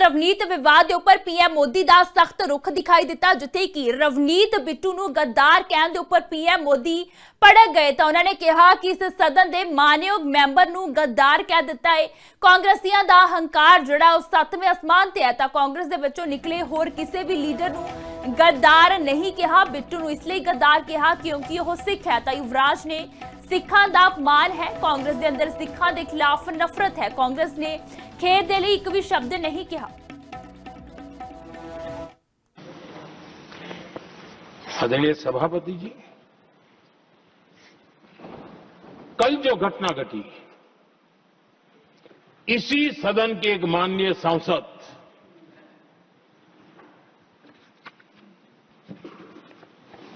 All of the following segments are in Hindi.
ਰਵਨੀਤ ਵਿਵਾਦ ਦੇ ਉੱਪਰ ਪੀਐਮ ਮੋਦੀ ਦਾ ਸਖਤ ਰੁਖ ਦਿਖਾਈ ਦਿੱਤਾ, ਜਿੱਥੇ ਕਿ ਰਵਨੀਤ ਬਿੱਟੂ ਨੂੰ ਗੱਦਾਰ ਕਹਿਣ ਦੇ ਉੱਪਰ ਪੀਐਮ ਮੋਦੀ ਭੜਕ ਗਏ ਤਾਂ ਉਹਨਾਂ ਨੇ ਕਿਹਾ ਕਿ ਇਸ ਸਦਨ ਦੇ ਮਾਨਯੋਗ ਮੈਂਬਰ ਨੂੰ ਗੱਦਾਰ ਕਹਿ ਦਿੱਤਾ ਹੈ। ਕਾਂਗਰਸੀਆਂ ਦਾ ਹੰਕਾਰ ਜਿਹੜਾ ਉਹ 7ਵੇਂ ਅਸਮਾਨ ਤੇ ਹੈ ਤਾਂ ਕਾਂਗਰਸ ਦੇ ਵਿੱਚੋਂ ਨਿਕਲੇ ਹੋਰ ਕਿਸੇ ਵੀ ਲੀਡਰ ਨੂੰ ਗੱਦਾਰ ਨਹੀਂ ਕਿਹਾ। ਬਿੱਟੂ ਨੂੰ ਇਸ ਲਈ ਗੱਦਾਰ ਕਿਹਾ ਕਿਉਂਕਿ ਉਹ ਸਿੱਖ ਹੈ ਤਾਂ ਯੁਵਰਾਜ ਨੇ ਸਿੱਖਾਂ ਦਾ ਅਪਮਾਨ ਹੈ। ਕਾਂਗਰਸ ਦੇ ਅੰਦਰ ਸਿੱਖਾਂ ਦੇ ਖਿਲਾਫ ਨਫ਼ਰਤ ਹੈ। ਕਾਂਗਰਸ ਨੇ खेद के लिए एक भी शब्द नहीं कहा। आदरणीय सभापति जी, कल जो घटना घटी, इसी सदन के एक माननीय सांसद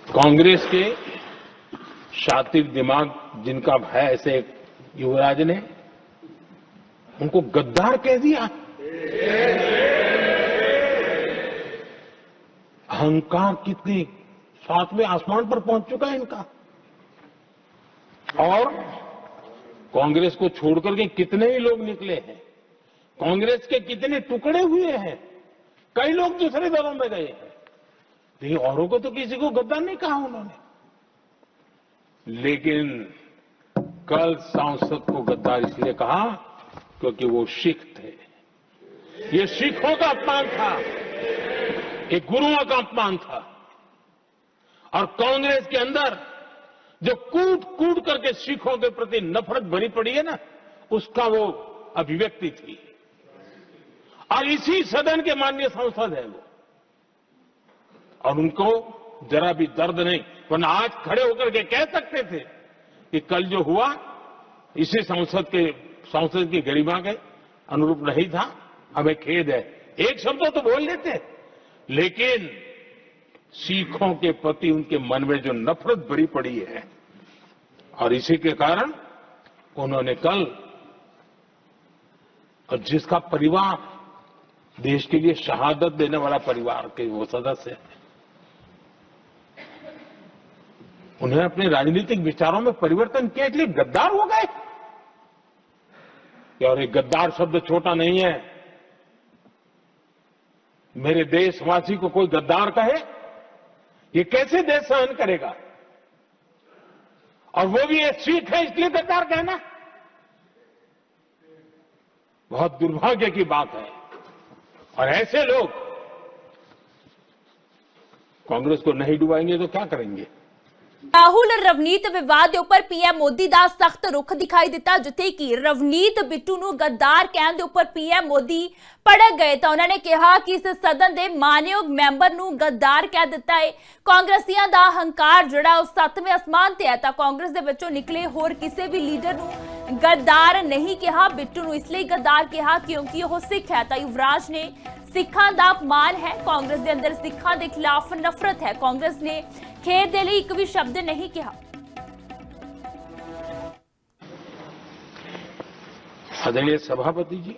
कांग्रेस के शातिर दिमाग जिनका है ऐसे युवराज ने उनको गद्दार कह दिया। अहंकार कितनी 7वें आसमान पर पहुंच चुका है इनका। और कांग्रेस को छोड़कर के कितने ही लोग निकले हैं, कांग्रेस के कितने टुकड़े हुए हैं, कई लोग दूसरे दलों में गए हैं, लेकिन औरों को तो किसी को गद्दार नहीं कहा उन्होंने। लेकिन कल सांसद को गद्दार इसलिए कहा क्योंकि वो सिख थे। ये सिखों का अपमान था, ये गुरुओं का अपमान था। और कांग्रेस के अंदर जो कूट कूट करके सिखों के प्रति नफरत भरी पड़ी है ना, उसका वो अभिव्यक्ति थी। और इसी सदन के माननीय सांसद है वो, और उनको जरा भी दर्द नहीं, वरना आज खड़े होकर के कह सकते थे कि कल जो हुआ इसी सांसद की गरिमा के अनुरूप नहीं था, हमें खेद है। एक शब्द तो बोल लेते, लेकिन सिखों के प्रति उनके मन में जो नफरत भरी पड़ी है, और इसी के कारण उन्होंने कल, और जिसका परिवार देश के लिए शहादत देने वाला परिवार के वो सदस्य है, उन्हें अपने राजनीतिक विचारों में परिवर्तन किया, इसलिए गद्दार हो गए। और ये गद्दार शब्द छोटा नहीं है। मेरे देशवासी को कोई गद्दार कहे, ये कैसे देश सहन करेगा? और वो भी एक सिख है इसलिए गद्दार कहना बहुत दुर्भाग्य की बात है। और ऐसे लोग कांग्रेस को नहीं डुबाएंगे तो क्या करेंगे? राहुल रवनीत विवाद के उपर पीएम मोदी का सख्त रुख दिखाई दिता, जिथे कि रवनीत बिट्टू ਨੂੰ गद्दार कहने के उपर पीएम मोदी भड़क गए तो उन्होंने कहा कि इस सदन के मानयोग मैंबर ਨੂੰ गद्दार कह दिता है। कांग्रसियां ਦਾ हंकार ਜਿਹੜਾ ਉਹ 7ਵੇਂ ਅਸਮਾਨ ਤੇ ਹੈ ਤਾਂ कांग्रेस ਦੇ ਵਿੱਚੋਂ ਨਿਕਲੇ ਹੋਰ ਕਿਸੇ ਵੀ ਲੀਡਰ ਨੂੰ गद्दार नहीं कहा। बिट्टू ਨੂੰ ਇਸ ਲਈ गद्दार कहा क्योंकि ਉਹ सिख है ਤਾਂ युवराज ने सिखा का अपमान है। कांग्रेस के अंदर सिखा के खिलाफ नफरत है। कांग्रेस ने खेद के लिए एक भी शब्द नहीं कहा। आदरणीय सभापति जी,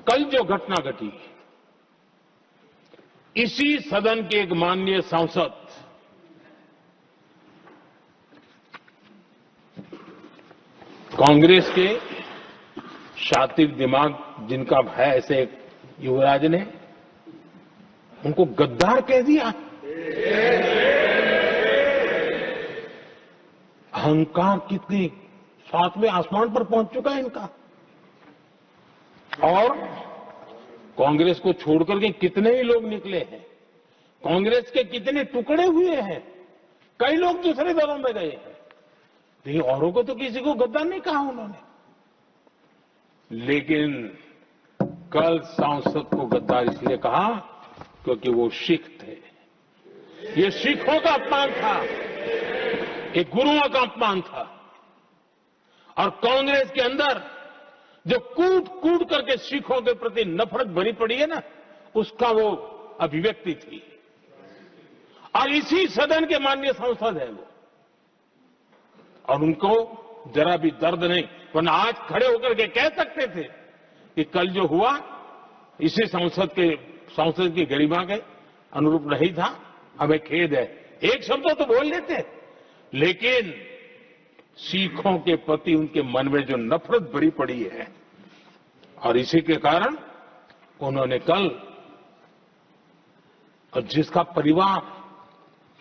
कल जो घटना घटी, इसी सदन के एक माननीय सांसद कांग्रेस के शातिर दिमाग जिनका है ऐसे युवराज ने उनको गद्दार कह दिया। अहंकार कितनी 7वें आसमान पर पहुंच चुका है इनका। और कांग्रेस को छोड़कर के कितने ही लोग निकले हैं, कांग्रेस के कितने टुकड़े हुए हैं, कई लोग दूसरे दलों में गए हैं, लेकिन औरों को तो किसी को गद्दार नहीं कहा उन्होंने। लेकिन कल सांसद को गद्दार इसलिए कहा क्योंकि वो सिख थे। ये सिखों का अपमान था, ये गुरुओं का अपमान था। और कांग्रेस के अंदर जो कूट कूट करके सिखों के प्रति नफरत भरी पड़ी है ना, उसका वो अभिव्यक्ति थी। और इसी सदन के माननीय सांसद है वो, और उनको जरा भी दर्द नहीं, वरना आज खड़े होकर के कह सकते थे कि कल जो हुआ इसी सांसद की गरिमा के अनुरूप नहीं था, हमें खेद है। एक शब्द तो बोल लेते, लेकिन सिखों के प्रति उनके मन में जो नफरत भरी पड़ी है, और इसी के कारण उन्होंने कल, और जिसका परिवार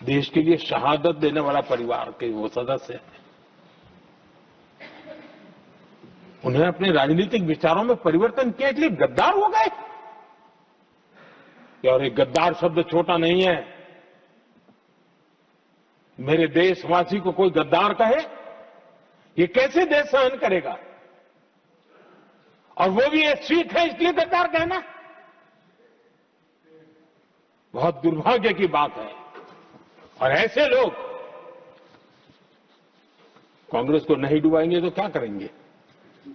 देश के लिए शहादत देने वाला परिवार के वो सदस्य हैं, उन्हें अपने राजनीतिक विचारों में परिवर्तन किया, इसलिए गद्दार हो गए। और ये गद्दार शब्द छोटा नहीं है। मेरे देशवासी को कोई गद्दार कहे, ये कैसे देश सहन करेगा? और वो भी एक सिख है इसलिए गद्दार कहना, बहुत दुर्भाग्य की बात है। और ऐसे लोग कांग्रेस को नहीं डुबाएंगे तो क्या करेंगे?